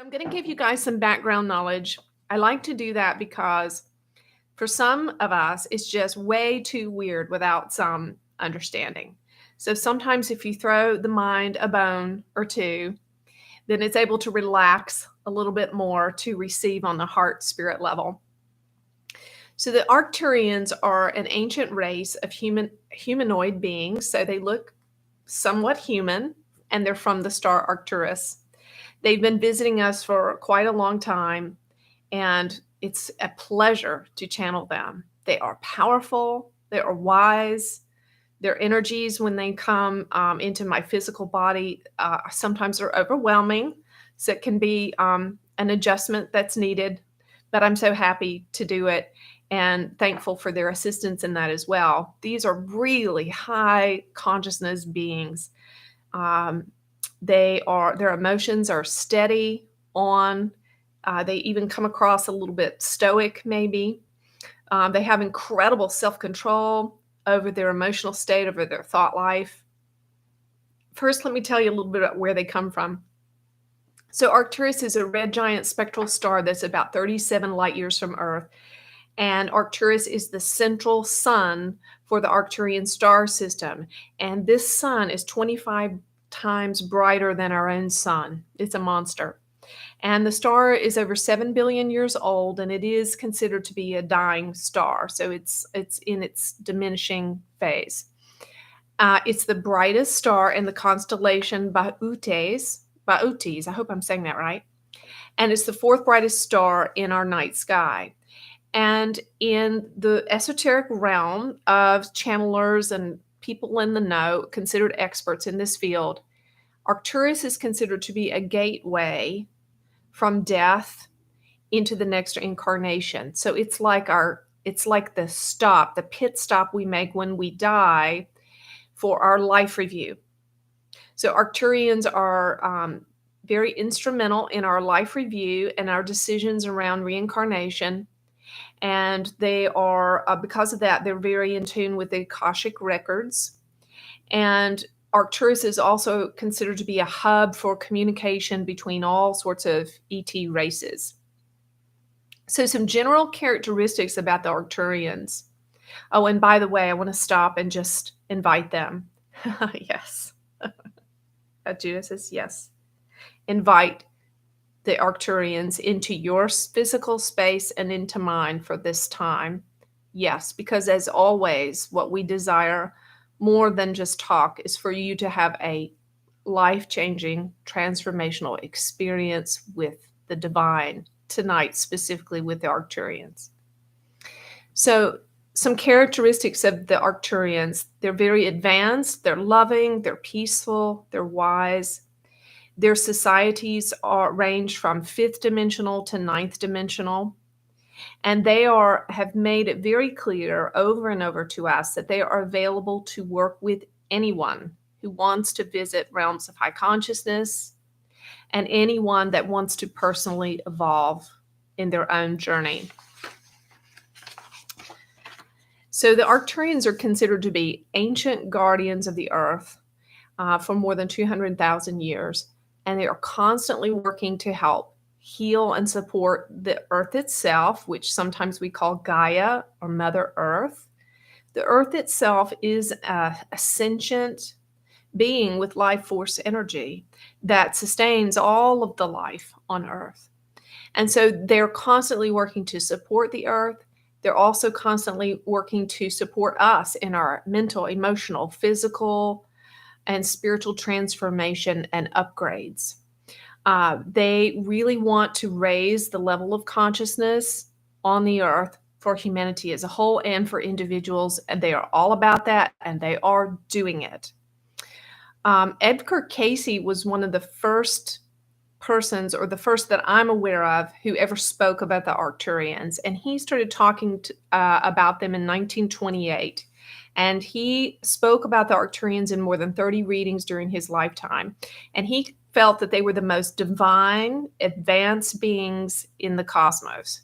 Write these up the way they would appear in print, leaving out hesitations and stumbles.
I'm going to give you guys some background knowledge. I like to do that because for some of us, it's just way too weird without some understanding. So sometimes if you throw the mind a bone or two, then it's able to relax a little bit more to receive on the heart spirit level. So the Arcturians are an ancient race of humanoid beings. So they look somewhat human, and they're from the star Arcturus. They've been visiting us for quite a long time, and it's a pleasure to channel them. They are powerful, they are wise. Their energies, when they come into my physical body, sometimes are overwhelming. So it can be an adjustment that's needed, but I'm so happy to do it and thankful for their assistance in that as well. These are really high consciousness beings. Their emotions are steady on. They even come across a little bit stoic, maybe. They have incredible self-control over their emotional state, over their thought life. First, let me tell you a little bit about where they come from. So Arcturus is a red giant spectral star that's about 37 light years from Earth. And Arcturus is the central sun for the Arcturian star system. And this sun is 25 times brighter than our own sun. It's a monster. And the star is over 7 billion years old, and it is considered to be a dying star. So it's in its diminishing phase. It's the brightest star in the constellation Bootes. I hope I'm saying that right. And it's the fourth brightest star in our night sky. And in the esoteric realm of channelers and people in the know, considered experts in this field, Arcturus is considered to be a gateway from death into the next incarnation. So it's like the pit stop we make when we die for our life review. So Arcturians are very instrumental in our life review and our decisions around reincarnation. And they are, because of that, they're very in tune with the Akashic records. And Arcturus is also considered to be a hub for communication between all sorts of ET races. So some general characteristics about the Arcturians. Oh, and by the way, I want to stop and just invite them. Yes. Judah says yes. Invite the Arcturians into your physical space and into mine for this time. Yes, because as always, what we desire more than just talk is for you to have a life-changing, transformational experience with the divine tonight, specifically with the Arcturians. So some characteristics of the Arcturians: they're very advanced, they're loving, they're peaceful, they're wise. Their societies range from 5th dimensional to 9th dimensional. And they have made it very clear over and over to us that they are available to work with anyone who wants to visit realms of high consciousness and anyone that wants to personally evolve in their own journey. So the Arcturians are considered to be ancient guardians of the earth for more than 200,000 years. And they are constantly working to help heal and support the earth itself, which sometimes we call Gaia or Mother Earth. The earth itself is a sentient being with life force energy that sustains all of the life on earth. And so they're constantly working to support the earth. They're also constantly working to support us in our mental, emotional, physical, and spiritual transformation and upgrades. They really want to raise the level of consciousness on the earth for humanity as a whole and for individuals. And they are all about that, and they are doing it. Edgar Cayce was one of the first persons, or the first that I'm aware of, who ever spoke about the Arcturians. And he started talking about them in 1928. And he spoke about the Arcturians in more than 30 readings during his lifetime. And he felt that they were the most divine, advanced beings in the cosmos.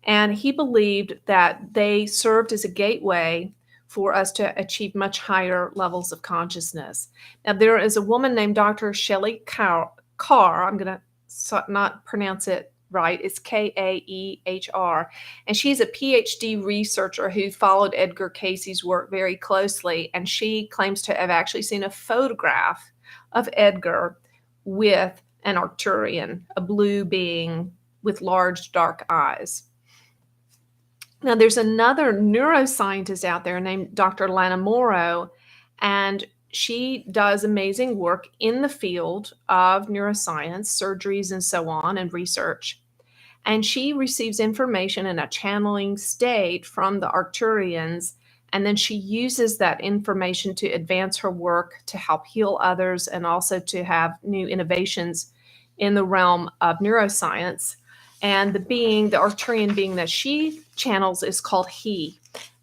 And he believed that they served as a gateway for us to achieve much higher levels of consciousness. Now, there is a woman named Dr. Shelley Carr, I'm going to not pronounce it right. It's Kaehr. And she's a PhD researcher who followed Edgar Cayce's work very closely. And she claims to have actually seen a photograph of Edgar with an Arcturian, a blue being with large dark eyes. Now, there's another neuroscientist out there named Dr. Lana Morrow, and she does amazing work in the field of neuroscience, surgeries, and so on, and research. And she receives information in a channeling state from the Arcturians, and then she uses that information to advance her work to help heal others and also to have new innovations in the realm of neuroscience. And the Arcturian being that she channels is called He.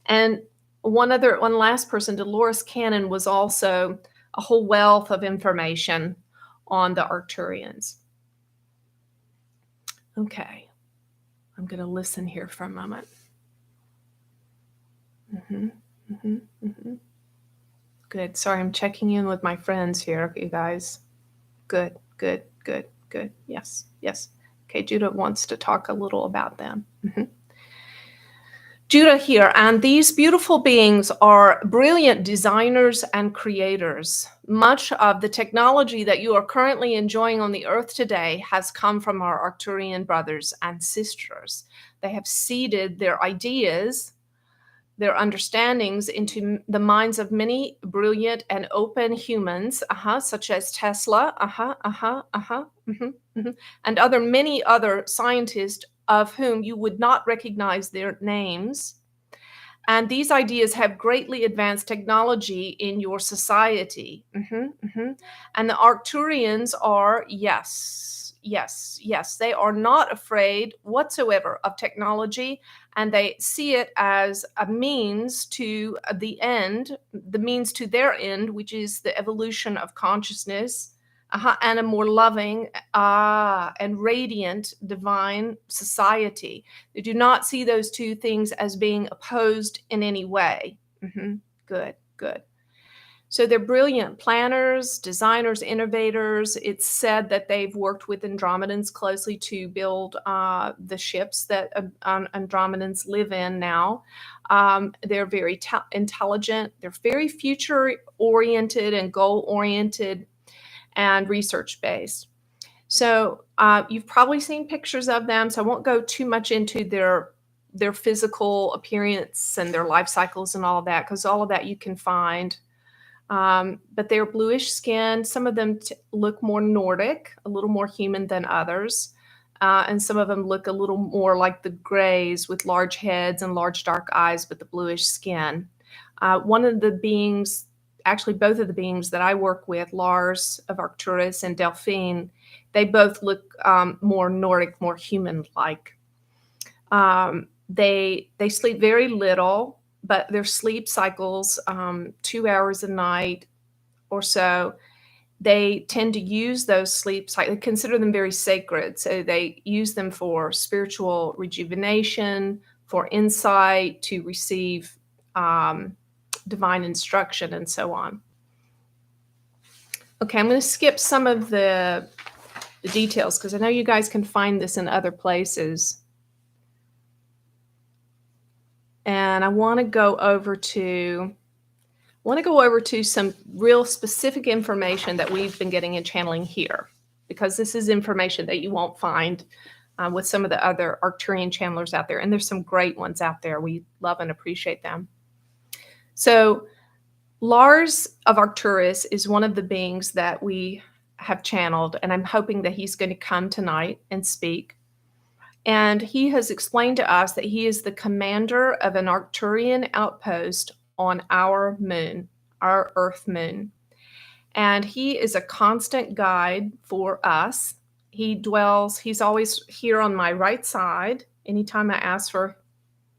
And one last person, Dolores Cannon, was also a whole wealth of information on the Arcturians. Okay, I'm going to listen here for a moment. Good. Sorry, I'm checking in with my friends here, you guys. Good. Yes. Okay, Judah wants to talk a little about them. Judah here, and these beautiful beings are brilliant designers and creators. Much of the technology that you are currently enjoying on the earth today has come from our Arcturian brothers and sisters. They have seeded their ideas, their understandings into the minds of many brilliant and open humans, such as Tesla, and many other scientists of whom you would not recognize their names. And these ideas have greatly advanced technology in your society. And the Arcturians are, yes, they are not afraid whatsoever of technology, and they see it as a means to the means to their end, which is the evolution of consciousness, and a more loving and radiant divine society. They do not see those two things as being opposed in any way. Good. So they're brilliant planners, designers, innovators. It's said that they've worked with Andromedans closely to build the ships that Andromedans live in now. They're very intelligent. They're very future-oriented and goal-oriented and research-based. So you've probably seen pictures of them, so I won't go too much into their physical appearance and their life cycles and all of that, because all of that you can find. But they're bluish skinned. Some of them look more Nordic, a little more human than others. And some of them look a little more like the grays with large heads and large dark eyes, but the bluish skin. One of the beings, actually both of the beings that I work with, Lars of Arcturus and Delphine, they both look more Nordic, more human-like. They sleep very little, but their sleep cycles, 2 hours a night or so, they tend to use those sleep cycles. They consider them very sacred. So they use them for spiritual rejuvenation, for insight, to receive divine instruction, and so on. Okay, I'm going to skip some of the details because I know you guys can find this in other places. And I want to go over to some real specific information that we've been getting in channeling here, because this is information that you won't find with some of the other Arcturian channelers out there. And there's some great ones out there. We love and appreciate them. So Lars of Arcturus is one of the beings that we have channeled, and I'm hoping that he's going to come tonight and speak. And he has explained to us that he is the commander of an Arcturian outpost on our moon, our Earth moon. And he is a constant guide for us. He's always here on my right side anytime I ask for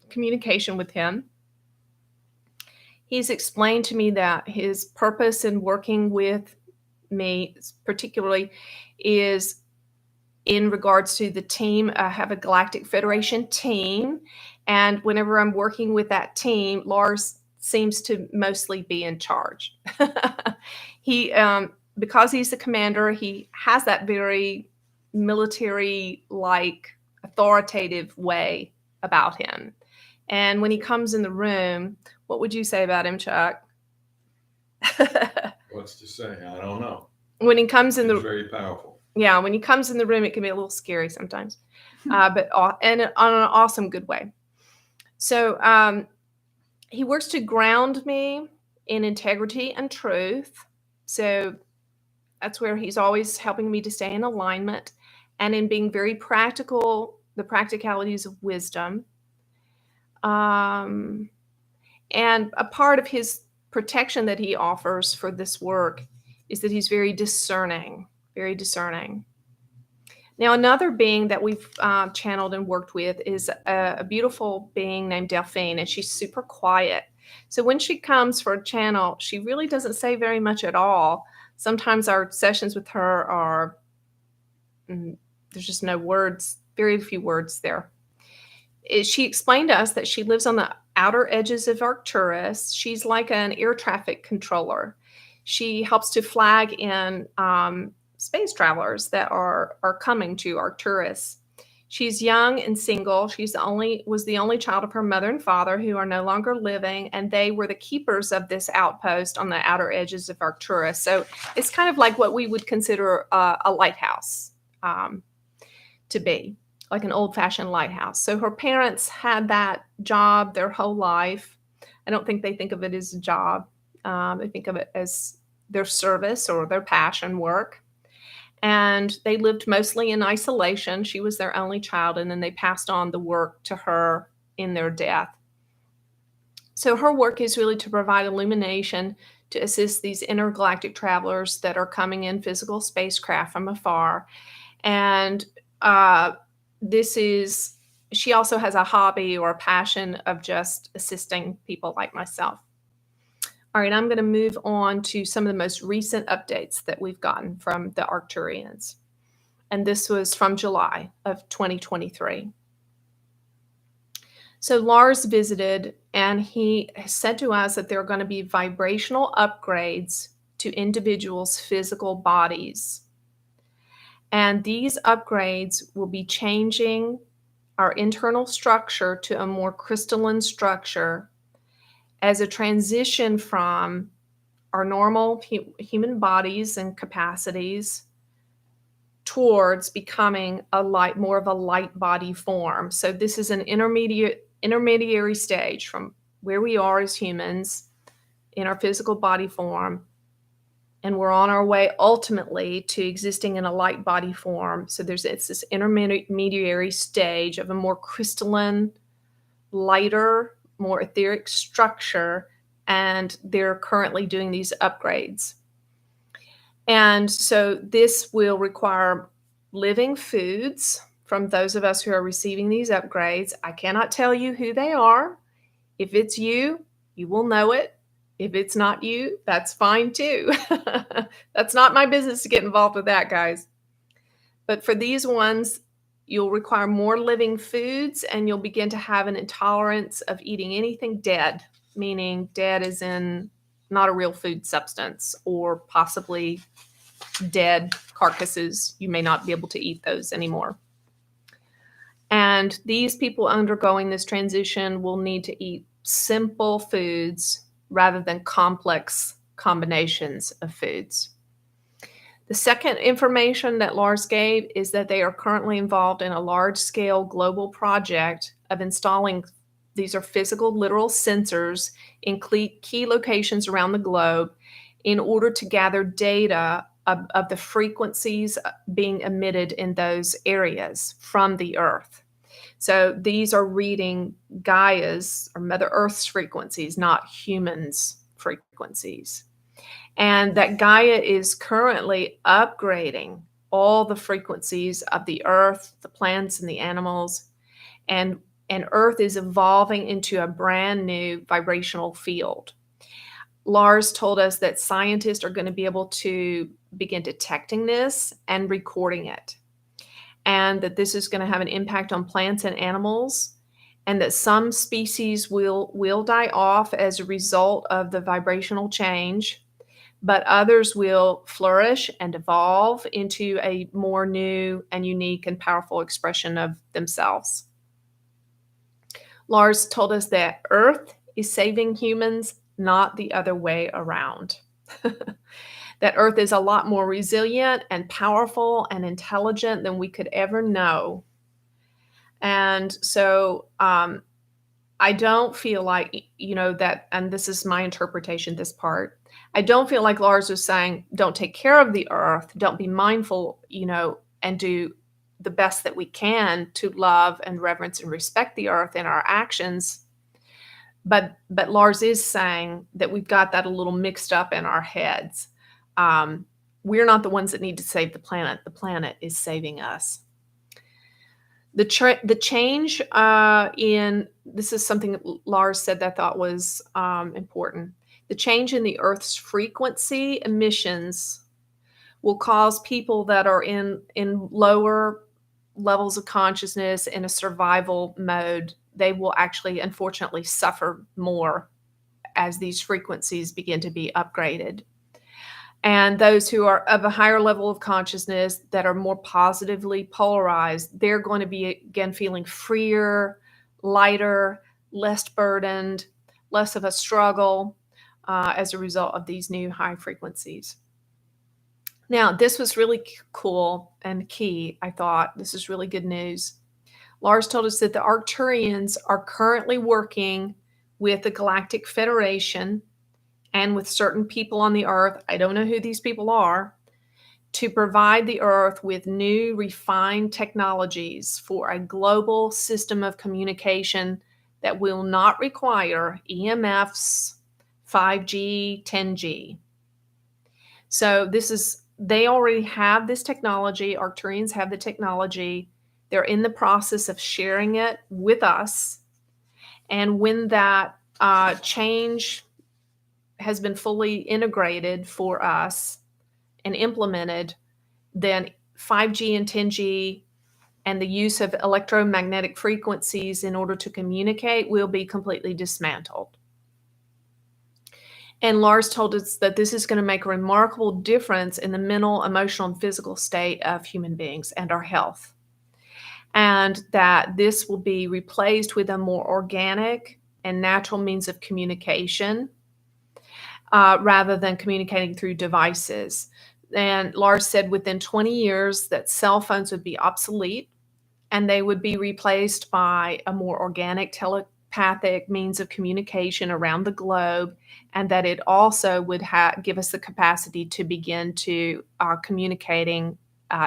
communication with him. He's explained to me that his purpose in working with me particularly is in regards to the team. I have a Galactic Federation team, and whenever I'm working with that team, Lars seems to mostly be in charge. He, because he's the commander, he has that very military-like, authoritative way about him. And when he comes in the room, what would you say about him, Chuck? What's to say? I don't know. When he comes in He's very powerful. Yeah, when he comes in the room, it can be a little scary sometimes, but and on an awesome good way. So he works to ground me in integrity and truth. So that's where he's always helping me to stay in alignment and in being very practical, the practicalities of wisdom. And a part of his protection that he offers for this work is that he's very discerning, very discerning. Now, another being that we've channeled and worked with is a beautiful being named Delphine, and she's super quiet. So when she comes for a channel, she really doesn't say very much at all. Sometimes our sessions with her are, there's just no words, very few words there. She explained to us that she lives on the outer edges of Arcturus. She's like an air traffic controller. She helps to flag in space travelers that are coming to Arcturus. She's young and single. She's was the only child of her mother and father, who are no longer living, and they were the keepers of this outpost on the outer edges of Arcturus. So it's kind of like what we would consider a lighthouse to be, like an old-fashioned lighthouse. So her parents had that job their whole life. I don't think they think of it as a job. They think of it as their service or their passion work. And they lived mostly in isolation. She was their only child, and then they passed on the work to her in their death. So her work is really to provide illumination to assist these intergalactic travelers that are coming in physical spacecraft from afar. And she also has a hobby or a passion of just assisting people like myself. All right, I'm going to move on to some of the most recent updates that we've gotten from the Arcturians. And this was from July of 2023. So Lars visited, and he said to us that there are going to be vibrational upgrades to individuals' physical bodies. And these upgrades will be changing our internal structure to a more crystalline structure as a transition from our normal human bodies and capacities towards becoming more of a light body form. So this is an intermediary stage from where we are as humans in our physical body form, and we're on our way ultimately to existing in a light body form. So it's this intermediary stage of a more crystalline, lighter, more etheric structure, and they're currently doing these upgrades. And so this will require living foods from those of us who are receiving these upgrades. I cannot tell you who they are. If it's you, you will know it. If it's not you, that's fine too. That's not my business to get involved with that, guys. But for these ones, you'll require more living foods, and you'll begin to have an intolerance of eating anything dead, meaning dead as in not a real food substance, or possibly dead carcasses. You may not be able to eat those anymore. And these people undergoing this transition will need to eat simple foods rather than complex combinations of foods. The second information that Lars gave is that they are currently involved in a large-scale global project of installing, these are physical, literal sensors in key locations around the globe in order to gather data of the frequencies being emitted in those areas from the Earth. So these are reading Gaia's or Mother Earth's frequencies, not humans' frequencies. And that Gaia is currently upgrading all the frequencies of the Earth, the plants, and the animals. And Earth is evolving into a brand new vibrational field. Lars told us that scientists are going to be able to begin detecting this and recording it, and that this is going to have an impact on plants and animals, and that some species will die off as a result of the vibrational change. but others will flourish and evolve into a more new and unique and powerful expression of themselves. Lars told us that Earth is saving humans, not the other way around. That Earth is a lot more resilient and powerful and intelligent than we could ever know. And so I don't feel like, that, and this is my interpretation, this part. I don't feel like Lars was saying, don't take care of the earth, don't be mindful, and do the best that we can to love and reverence and respect the earth in our actions. But Lars is saying that we've got that a little mixed up in our heads. We're not the ones that need to save the planet. The planet is saving us. The change in this is something that Lars said that I thought was important. The change in the Earth's frequency emissions will cause people that are in lower levels of consciousness in a survival mode. They will actually, unfortunately, suffer more as these frequencies begin to be upgraded. And those who are of a higher level of consciousness that are more positively polarized, they're going to be, again, feeling freer, lighter, less burdened, less of a struggle as a result of these new high frequencies. Now, this was really cool and key, I thought. This is really good news. Lars told us that the Arcturians are currently working with the Galactic Federation and with certain people on the earth, I don't know who these people are, to provide the earth with new refined technologies for a global system of communication that will not require EMFs, 5G, 10G. So they already have this technology. Arcturians have the technology. They're in the process of sharing it with us. And when that change has been fully integrated for us and implemented, then 5G and 10G and the use of electromagnetic frequencies in order to communicate will be completely dismantled. And Lars told us that this is going to make a remarkable difference in the mental, emotional, and physical state of human beings and our health. And that this will be replaced with a more organic and natural means of communication rather than communicating through devices. And Lars said within 20 years that cell phones would be obsolete and they would be replaced by a more organic telepathic means of communication around the globe, and that it also would give us the capacity to begin to communicating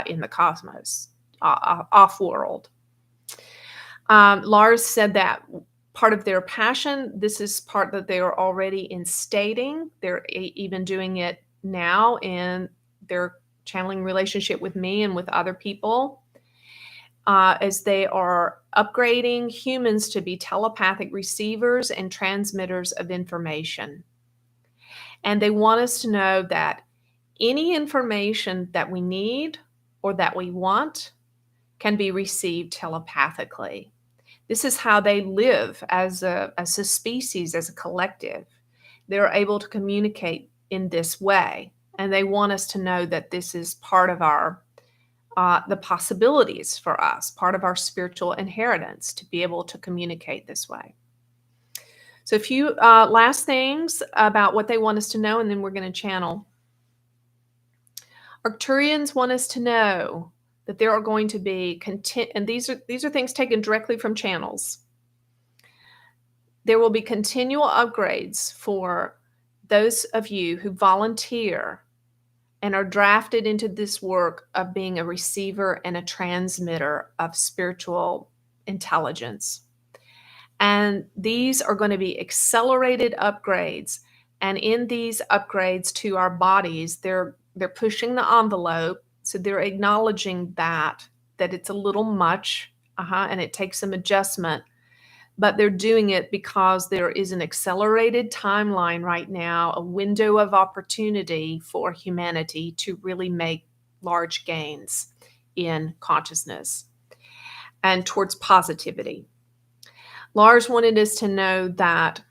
in the cosmos, off-world. Lars said that part of their passion, this is part that they are already instating. They're even doing it now in their channeling relationship with me and with other people, as they are upgrading humans to be telepathic receivers and transmitters of information. And they want us to know that any information that we need or that we want can be received telepathically. This is how they live as a species, as a collective. They're able to communicate in this way, and they want us to know that this is part of our the possibilities for us, part of our spiritual inheritance to be able to communicate this way. So a few last things about what they want us to know, and then we're going to channel. Arcturians want us to know that there are going to be and these are things taken directly from channels. There will be continual upgrades for those of you who volunteer and are drafted into this work of being a receiver and a transmitter of spiritual intelligence. And these are going to be accelerated upgrades. And in these upgrades to our bodies, they're pushing the envelope. So they're acknowledging that it's a little much, and it takes some adjustment. But they're doing it because there is an accelerated timeline right now, a window of opportunity for humanity to really make large gains in consciousness and towards positivity. Lars wanted us to know that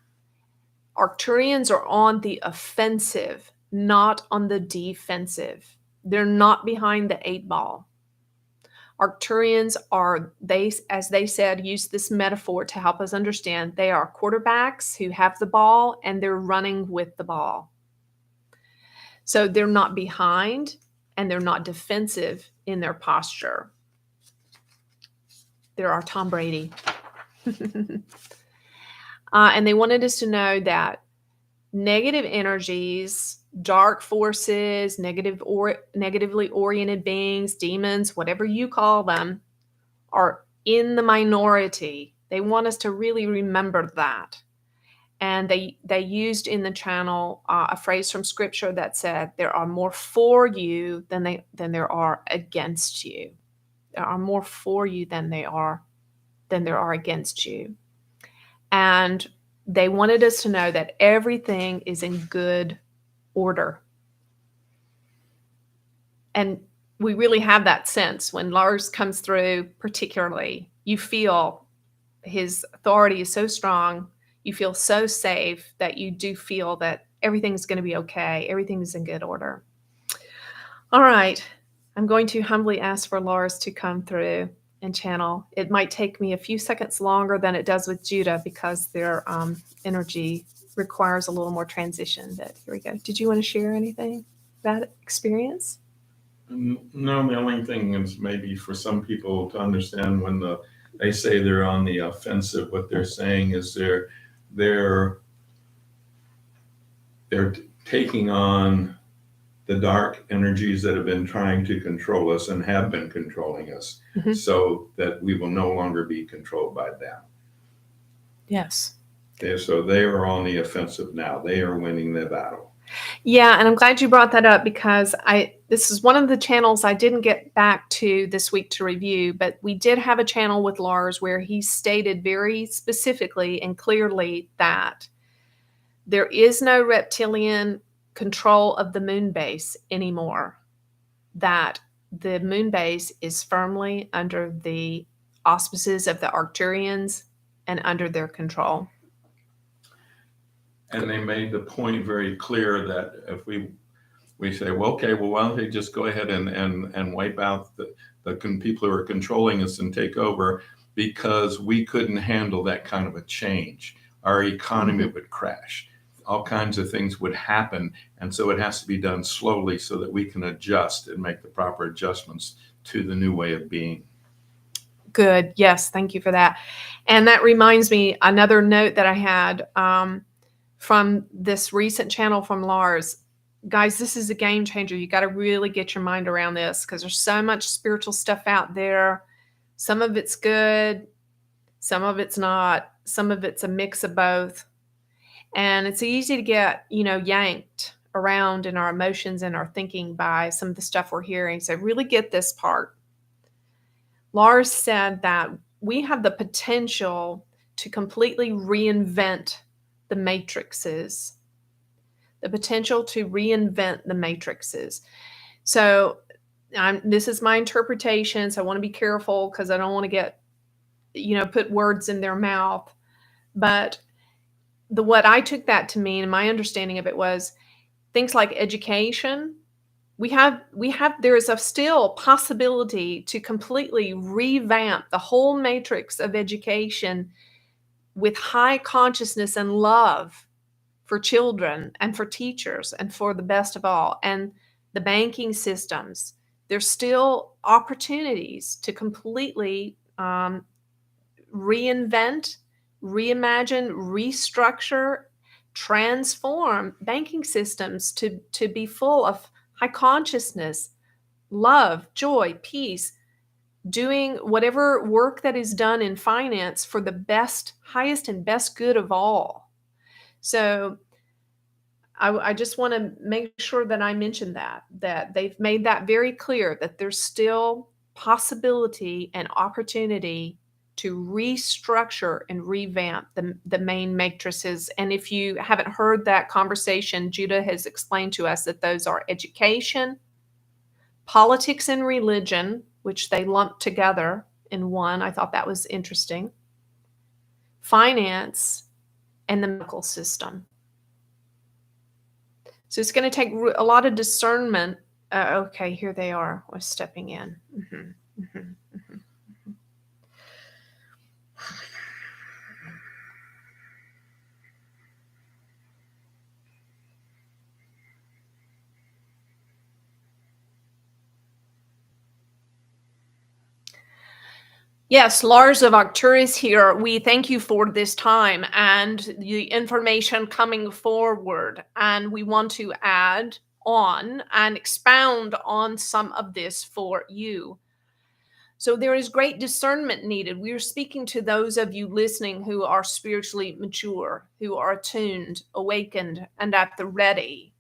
Arcturians are on the offensive not on the defensive. They're not behind the 8 ball. Arcturians are, as they said, use this metaphor to help us understand, they are quarterbacks who have the ball and they're running with the ball. So they're not behind and they're not defensive in their posture. They're our Tom Brady. And they wanted us to know that negative energies, dark forces, negatively oriented beings, demons, whatever you call them, are in the minority. They want us to really remember that. And they used in the channel a phrase from scripture that said, there are more for you than there are against you. There are more for you than there are against you. And they wanted us to know that everything is in good order. And we really have that sense when Lars comes through, particularly, you feel his authority is so strong, you feel so safe that you do feel that everything's going to be okay. Everything is in good order. All right. I'm going to humbly ask for Lars to come through and channel. It might take me a few seconds longer than it does with Judah because their energy requires a little more transition. But here we go. Did you want to share anything about experience? No, the only thing is maybe for some people to understand when they say they're on the offensive, what they're saying is they're taking on the dark energies that have been trying to control us and have been controlling us, so that we will no longer be controlled by them. Yes. So they are on the offensive now. They are winning the battle. Yeah, and I'm glad you brought that up because this is one of the channels I didn't get back to this week to review, but we did have a channel with Lars where he stated very specifically and clearly that there is no reptilian control of the moon base anymore, that the moon base is firmly under the auspices of the Arcturians and under their control. And they made the point very clear that if we say, well, okay, well, why don't they just go ahead and wipe out the people who are controlling us and take over, because we couldn't handle that kind of a change. Our economy would crash. All kinds of things would happen. And so it has to be done slowly so that we can adjust and make the proper adjustments to the new way of being. Good. Yes. Thank you for that. And that reminds me, another note that I had from this recent channel from Lars. Guys, this is a game changer. You got to really get your mind around this because there's so much spiritual stuff out there. Some of it's good. Some of it's not. Some of it's a mix of both. And it's easy to get, yanked around in our emotions and our thinking by some of the stuff we're hearing. So really get this part. Lars said that we have the potential to completely reinvent the matrices. The potential to reinvent the matrices. So this is my interpretation. So I want to be careful because I don't want to get, put words in their mouth. But what I took that to mean, and my understanding of it was things like education. There is a still possibility to completely revamp the whole matrix of education with high consciousness and love for children and for teachers and for the best of all. And the banking systems, there's still opportunities to completely reinvent, reimagine, restructure, transform banking systems to be full of high consciousness, love, joy, peace, doing whatever work that is done in finance for the best, highest and best good of all. So I just want to make sure that I mention that they've made that very clear, that there's still possibility and opportunity to restructure and revamp the main matrices. And if you haven't heard that conversation, Judah has explained to us that those are education, politics and religion, which they lumped together in one. I thought that was interesting. Finance and the medical system. So it's going to take a lot of discernment. Okay, here they are. We're stepping in. Yes, Lars of Arcturus here. We thank you for this time and the information coming forward. And we want to add on and expound on some of this for you. So there is great discernment needed. We are speaking to those of you listening who are spiritually mature, who are attuned, awakened, and at the ready.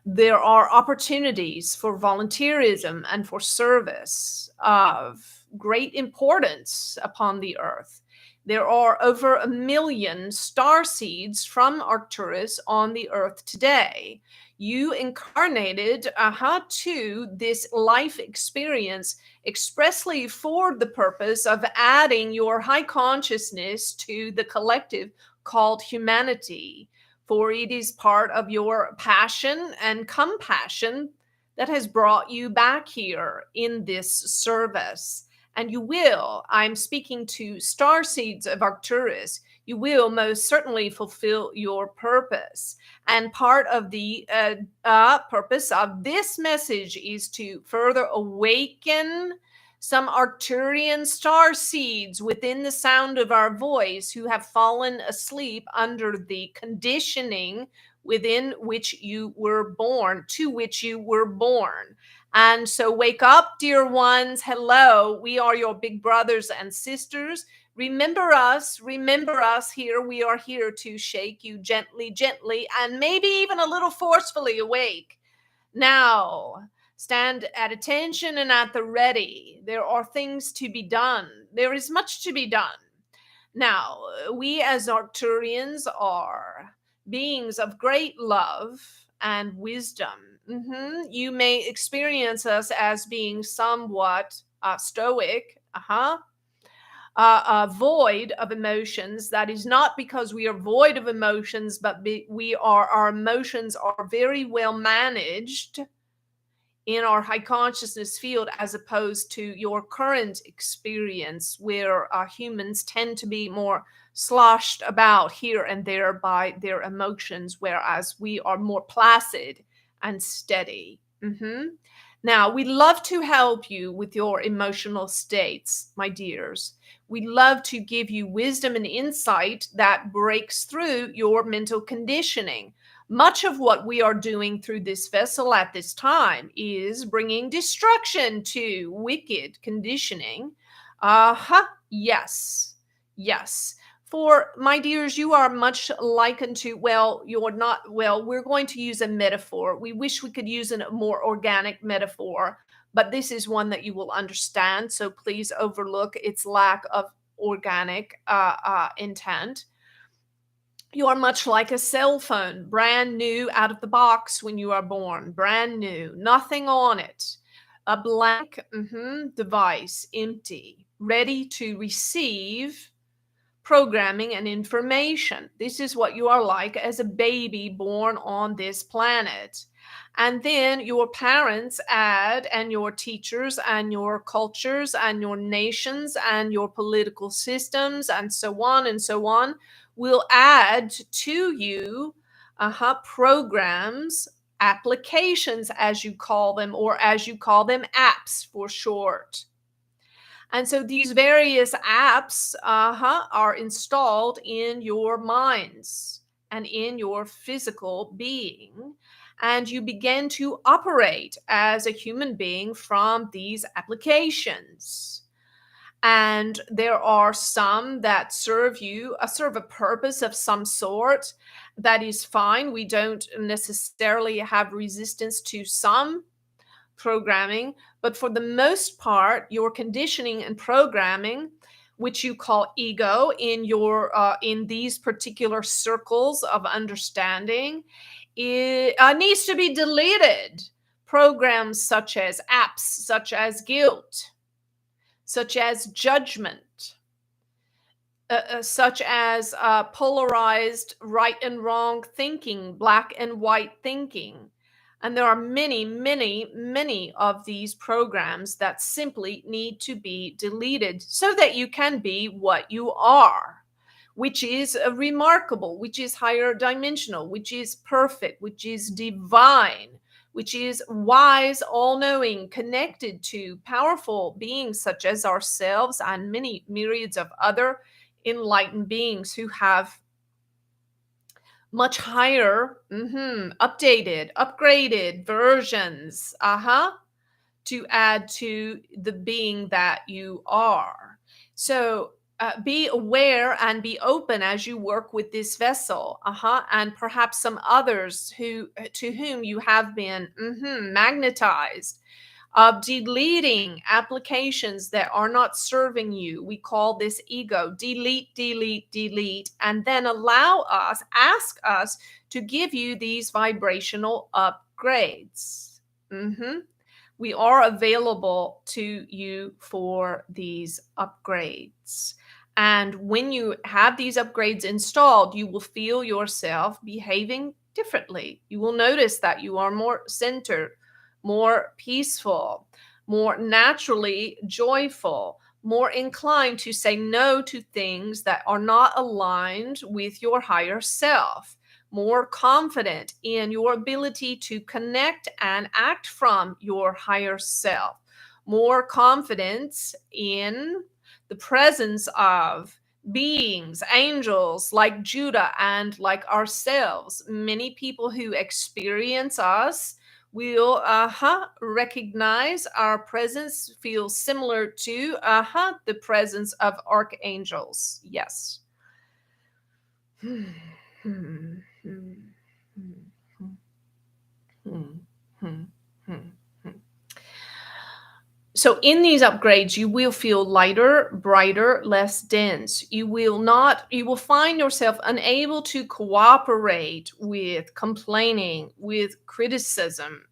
There are opportunities for volunteerism and for service of great importance upon the earth. There are over 1 million star seeds from Arcturus on the earth today. You incarnated to this life experience expressly for the purpose of adding your high consciousness to the collective called humanity. For it is part of your passion and compassion that has brought you back here in this service. And you will, I'm speaking to star seeds of Arcturus, you will most certainly fulfill your purpose. And part of the purpose of this message is to further awaken some Arcturian star seeds within the sound of our voice who have fallen asleep under the conditioning within which you were born, to which you were born. And so wake up, dear ones. Hello, we are your big brothers and sisters. Remember us here. We are here to shake you gently, gently, and maybe even a little forcefully awake. Now, stand at attention and at the ready. There are things to be done. There is much to be done. Now, we as Arcturians are beings of great love and wisdom. You may experience us as being somewhat stoic, void of emotions. That is not because we are void of emotions, but our emotions are very well managed in our high consciousness field, as opposed to your current experience where humans tend to be more sloshed about here and there by their emotions, whereas we are more placid and steady. Now, we love to help you with your emotional states, my dears. We love to give you wisdom and insight that breaks through your mental conditioning. Much of what we are doing through this vessel at this time is bringing destruction to wicked conditioning. Yes. For my dears, you are much likened to, you're not, we're going to use a metaphor. We wish we could use a more organic metaphor, but this is one that you will understand. So please overlook its lack of organic intent. You are much like a cell phone, brand new out of the box when you are born, brand new, nothing on it. A blank device, empty, ready to receive programming and information. This is what you are like as a baby born on this planet. And then your parents add, and your teachers and your cultures and your nations and your political systems and so on will add to you programs, applications as you call them, or as you call them, apps for short. And so these various apps are installed in your minds and in your physical being. And you begin to operate as a human being from these applications. And there are some that serve a purpose of some sort. That is fine. We don't necessarily have resistance to some programming, but for the most part, your conditioning and programming, which you call ego in these particular circles of understanding, it needs to be deleted. Programs such as apps, such as guilt, such as judgment, such as polarized right and wrong thinking, black and white thinking. And there are many, many, many of these programs that simply need to be deleted so that you can be what you are, which is remarkable, which is higher dimensional, which is perfect, which is divine, which is wise, all knowing, connected to powerful beings such as ourselves and many myriads of other enlightened beings who have much higher, updated, upgraded versions, to add to the being that you are. So be aware and be open as you work with this vessel, and perhaps some others to whom you have been magnetized, of deleting applications that are not serving you. We call this ego. Delete, delete, delete, and then ask us to give you these vibrational upgrades. We are available to you for these upgrades. And when you have these upgrades installed, you will feel yourself behaving differently. You will notice that you are more centered, more peaceful, more naturally joyful, more inclined to say no to things that are not aligned with your higher self, more confident in your ability to connect and act from your higher self, more confidence in the presence of beings, angels like Judah and like ourselves. Many people who experience us will recognize our presence, feel similar to the presence of archangels. Yes. So in these upgrades, you will feel lighter, brighter, less dense. You will find yourself unable to cooperate with complaining, with criticism,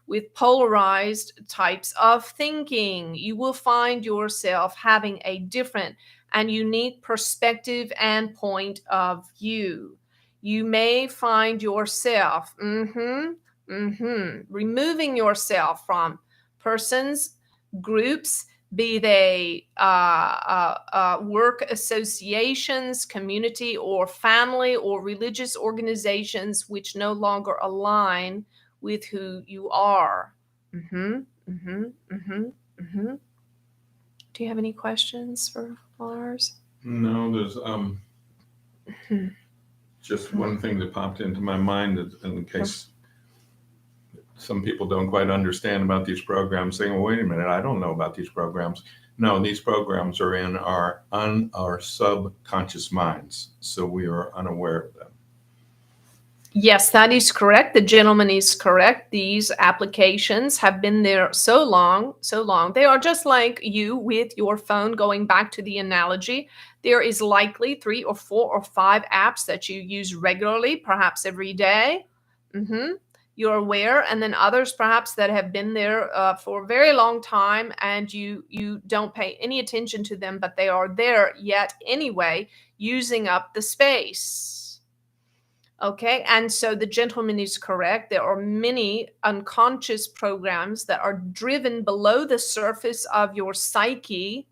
with polarized types of thinking. You will find yourself having a different and unique perspective and point of view. You may find yourself removing yourself from persons, groups, be they work associations, community or family or religious organizations which no longer align with who you are. Do you have any questions for Lars? No, there's just one thing that popped into my mind in case some people don't quite understand about these programs, saying, well, wait a minute, I don't know about these programs. No, these programs are in our subconscious minds, so we are unaware of them. Yes, that is correct. The gentleman is correct. These applications have been there so long, so long. They are just like you with your phone, going back to the analogy. There is likely 3 or 4 or 5 apps that you use regularly, perhaps every day. You're aware, and then others perhaps that have been there for a very long time, and you don't pay any attention to them, but they are there yet anyway, using up the space. Okay, and so the gentleman is correct. There are many unconscious programs that are driven below the surface of your psyche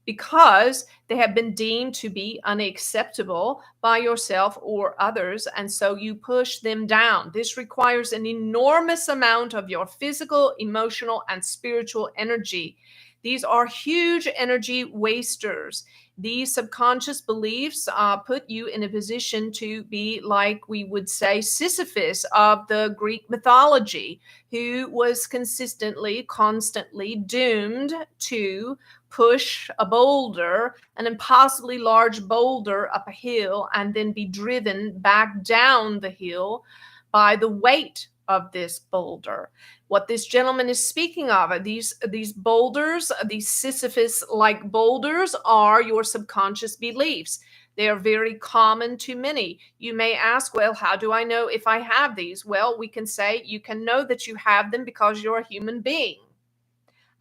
because they have been deemed to be unacceptable by yourself or others, and so you push them down. This requires an enormous amount of your physical, emotional, and spiritual energy. These are huge energy wasters. These subconscious beliefs put you in a position to be, like we would say, Sisyphus of the Greek mythology, who was constantly doomed to push a boulder, an impossibly large boulder, up a hill and then be driven back down the hill by the weight of this boulder. What this gentleman is speaking of are these boulders, these Sisyphus-like boulders, are your subconscious beliefs. They are very common to many. You may ask, well, how do I know if I have these? Well, we can say you can know that you have them because you're a human being.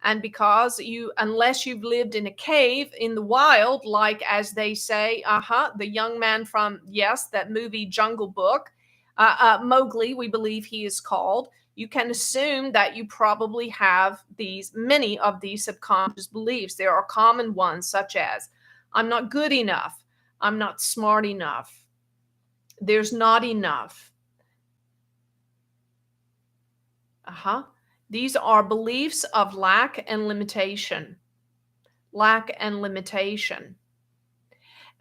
And because unless you've lived in a cave in the wild, like as they say, the young man from, yes, that movie Jungle Book, Mowgli, we believe he is called, you can assume that you probably have many of these subconscious beliefs. There are common ones such as, I'm not good enough, I'm not smart enough, there's not enough. These are beliefs of lack and limitation. Lack and limitation.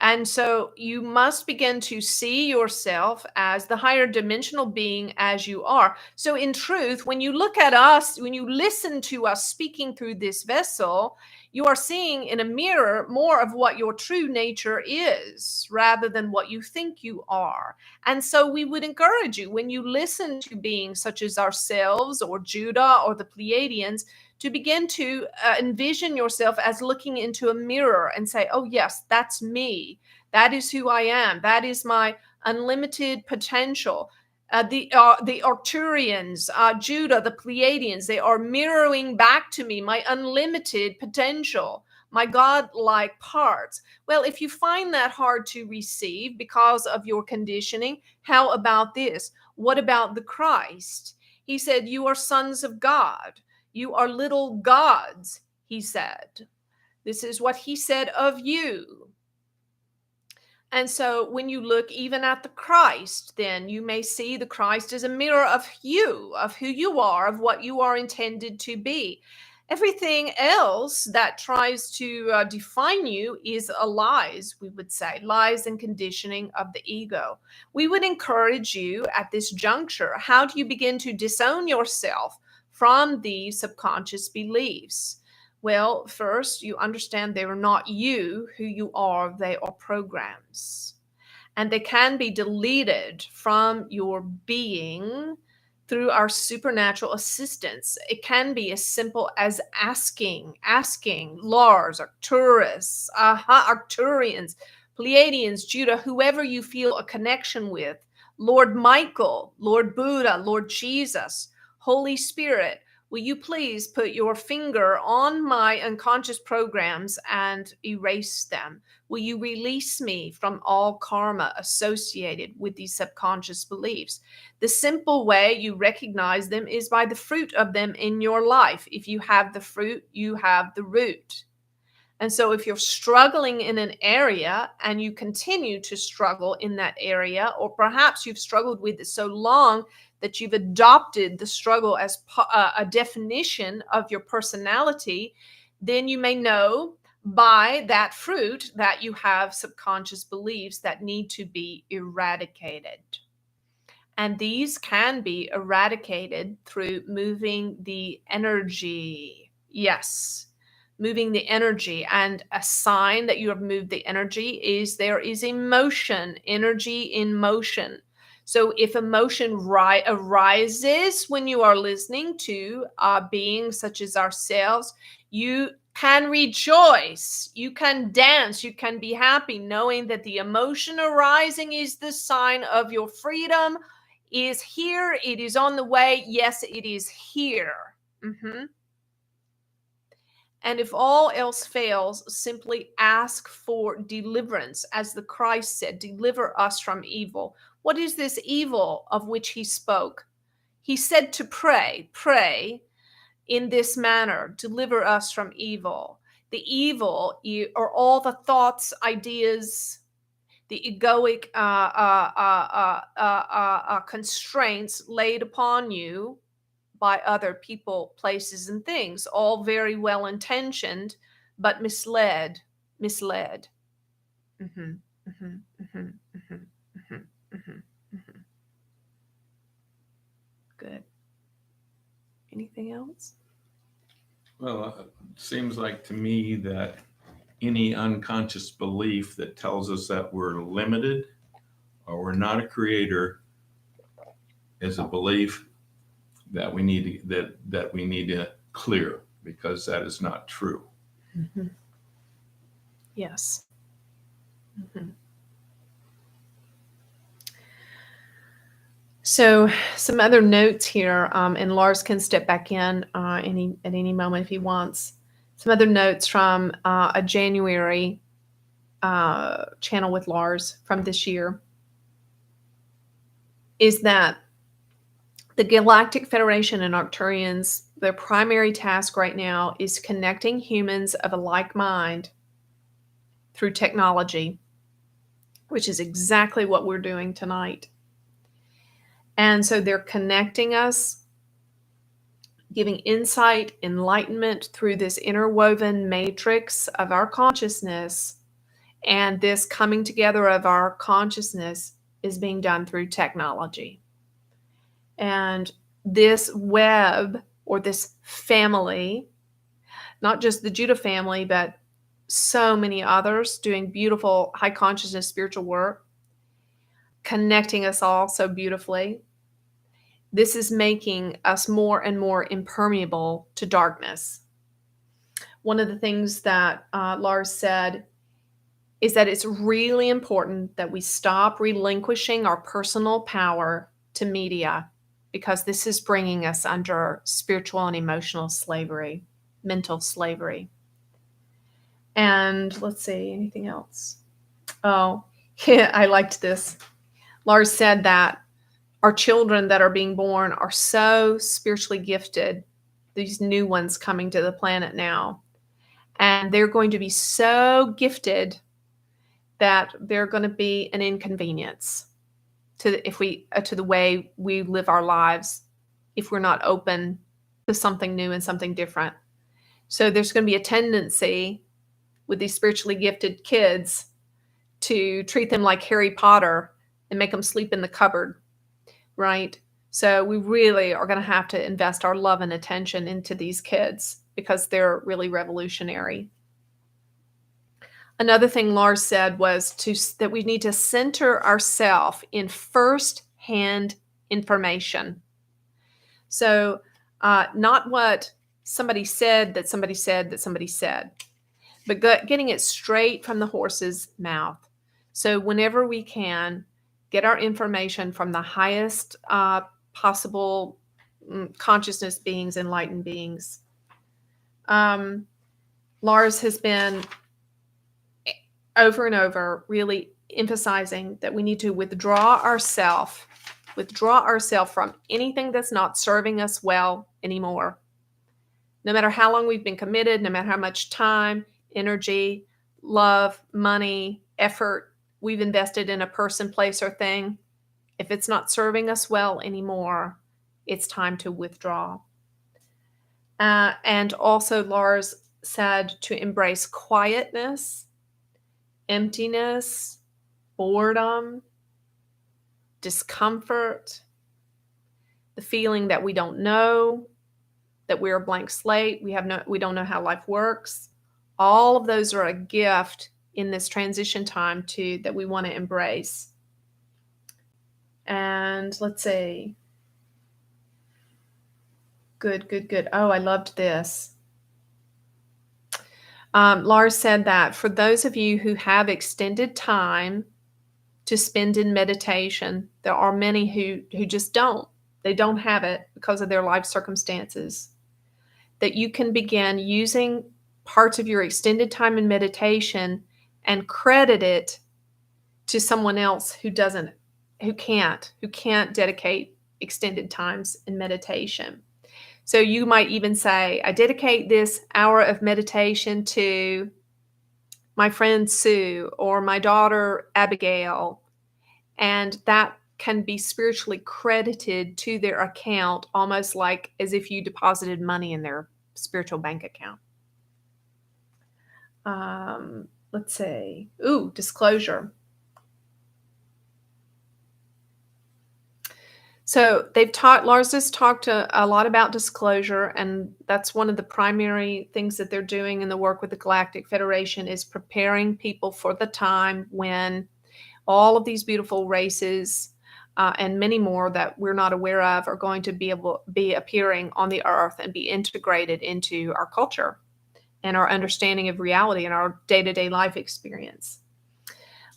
And so you must begin to see yourself as the higher dimensional being as you are. So in truth, when you look at us, when you listen to us speaking through this vessel, you are seeing in a mirror more of what your true nature is rather than what you think you are. And so we would encourage you, when you listen to beings such as ourselves or Judah or the Pleiadians, to begin to envision yourself as looking into a mirror and say, oh, yes, that's me. That is who I am. That is my unlimited potential. The Arcturians, Judah, the Pleiadians, they are mirroring back to me my unlimited potential, my God-like parts. Well, if you find that hard to receive because of your conditioning, how about this? What about the Christ? He said, you are sons of God. You are little gods, he said. This is what he said of you. And so when you look even at the Christ, then you may see the Christ as a mirror of you, of who you are, of what you are intended to be. Everything else that tries to define you is a lies, we would say, lies and conditioning of the ego. We would encourage you at this juncture, how do you begin to disown yourself from these subconscious beliefs? Well, first, you understand they are not you who you are. They are programs. And they can be deleted from your being through our supernatural assistance. It can be as simple as asking Lars, Arcturus, Arcturians, Pleiadians, Judah, whoever you feel a connection with, Lord Michael, Lord Buddha, Lord Jesus, Holy Spirit, will you please put your finger on my unconscious programs and erase them? Will you release me from all karma associated with these subconscious beliefs? The simple way you recognize them is by the fruit of them in your life. If you have the fruit, you have the root. And so if you're struggling in an area and you continue to struggle in that area, or perhaps you've struggled with it so long that you've adopted the struggle as a definition of your personality, then you may know by that fruit that you have subconscious beliefs that need to be eradicated. And these can be eradicated through moving the energy. Yes, moving the energy. And a sign that you have moved the energy is there is emotion, energy in motion. So if emotion arises when you are listening to beings such as ourselves, you can rejoice, you can dance, you can be happy, knowing that the emotion arising is the sign of your freedom, is here, it is on the way. Yes, it is here. And if all else fails, simply ask for deliverance. As the Christ said, deliver us from evil. What is this evil of which he spoke? He said to pray in this manner, deliver us from evil. The evil are all the thoughts, ideas, the egoic constraints laid upon you by other people, places, and things, all very well intentioned, but misled. Good. Anything else? Well, it seems like to me that any unconscious belief that tells us that we're limited or we're not a creator is a belief that we need to clear, because that is not true. Yes. So some other notes here, and Lars can step back in at any moment if he wants. Some other notes from a January channel with Lars from this year is that the Galactic Federation and Arcturians, their primary task right now is connecting humans of a like mind through technology, which is exactly what we're doing tonight. And so they're connecting us, giving insight, enlightenment through this interwoven matrix of our consciousness. And this coming together of our consciousness is being done through technology. And this web, or this family, not just the Judah family, but so many others doing beautiful high consciousness spiritual work, connecting us all so beautifully. This is making us more and more impermeable to darkness. One of the things that Lars said is that it's really important that we stop relinquishing our personal power to media, because this is bringing us under spiritual and emotional slavery, mental slavery. And let's see, anything else? Oh, yeah, I liked this. Lars said that our children that are being born are so spiritually gifted, these new ones coming to the planet now. And they're going to be so gifted that they're going to be an inconvenience to the way we live our lives if we're not open to something new and something different. So there's going to be a tendency with these spiritually gifted kids to treat them like Harry Potter and make them sleep in the cupboard, right? So we really are going to have to invest our love and attention into these kids because they're really revolutionary. Another thing Lars said was that we need to center ourselves in first-hand information. So not what somebody said, but getting it straight from the horse's mouth. So whenever we can, get our information from the highest possible consciousness beings, enlightened beings. Lars has been over and over really emphasizing that we need to withdraw ourselves from anything that's not serving us well anymore. No matter how long we've been committed, no matter how much time, energy, love, money, effort we've invested in a person, place, or thing, if it's not serving us well anymore, it's time to withdraw. And also Lars said to embrace quietness, emptiness, boredom, discomfort, the feeling that we don't know, that we're a blank slate, we don't know how life works. All of those are a gift in this transition time that we want to embrace. And let's see. Good. Oh, I loved this. Lars said that for those of you who have extended time to spend in meditation, there are many who just don't. They don't have it because of their life circumstances. That you can begin using parts of your extended time in meditation and credit it to someone else who can't dedicate extended times in meditation. So you might even say, I dedicate this hour of meditation to my friend Sue or my daughter Abigail, and that can be spiritually credited to their account, almost like as if you deposited money in their spiritual bank account. Let's see. Ooh, disclosure. So Lars has talked a lot about disclosure, and that's one of the primary things that they're doing in the work with the Galactic Federation is preparing people for the time when all of these beautiful races and many more that we're not aware of are going to be appearing on the earth and be integrated into our culture and our understanding of reality and our day-to-day life experience.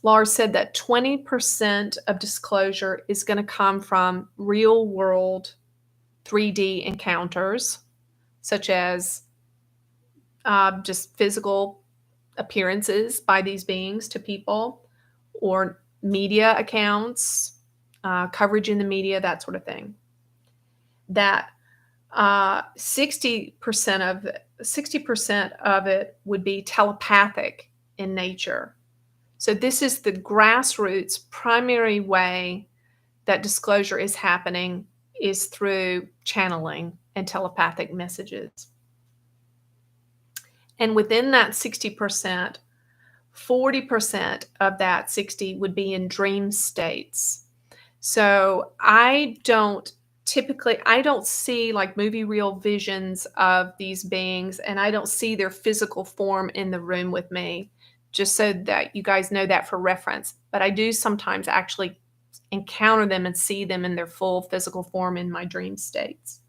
Lars said that 20% of disclosure is going to come from real world 3D encounters, such as just physical appearances by these beings to people, or media accounts, coverage in the media, that sort of thing. That 60% of it would be telepathic in nature. So this is the grassroots primary way that disclosure is happening, is through channeling and telepathic messages. And within that 60%, 40% of that 60 would be in dream states. So I don't see like movie reel visions of these beings, and I don't see their physical form in the room with me, just so that you guys know that for reference. But I do sometimes actually encounter them and see them in their full physical form in my dream states.